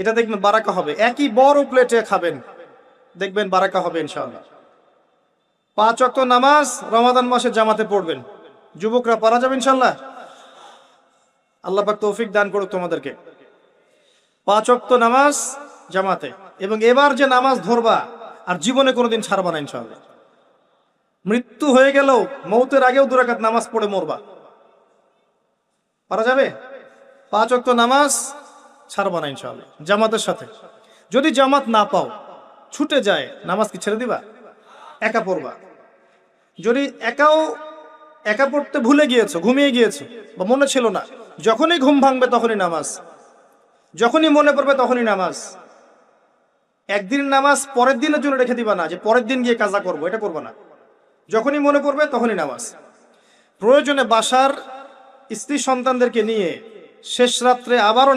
এটা দেখবেন বারাকা হবে। একই বড় প্লেটে খাবেন, দেখবেন বারাকা হবে ইনশাআল্লাহ। 5 ওয়াক্ত নামাজ রমাদান মাসে জামাতে পড়বেন, যুবকরা পড়া যাবে ইনশাআল্লাহ। আল্লাহ পাক তৌফিক দান করুক তোমাদেরকে। 5 ওয়াক্ত নামাজ জামাতে, এবং এবার যে নামাজ ধরবা আর জীবনে কোনোদিন ছাড়বা না ইনশাআল্লাহ। মৃত্যু হয়ে গেলেও মৌতের আগেও 2 রাকাত নামাজ পড়ে মরবা, পারা যাবে? 5 ওয়াক্ত নামাজ ছাড়বা না ইনশাআল্লাহ জামাতের সাথে। যদি জামাত না পাও, ছুটে যায়, নামাজ কি ছেড়ে দিবা? একা পড়বা। যদি একা পড়তে ভুলে গিয়েছো, ঘুমিয়ে গিয়েছো বা মনে ছিল না, যখনই ঘুম ভাঙবে তখনই নামাজ, যখনই মনে পড়বে তখনই নামাজ। একদিন নামাজ পরের দিনের জন্য রেখে দিবা না, যে পরের দিন গিয়ে কাজা করবো, এটা করবো না। যখনই মনে পড়বে তখনই নামাজ। প্রয়োজনে বাসার স্ত্রী সন্তানদেরকে নিয়ে শেষ রাত্রে আবারও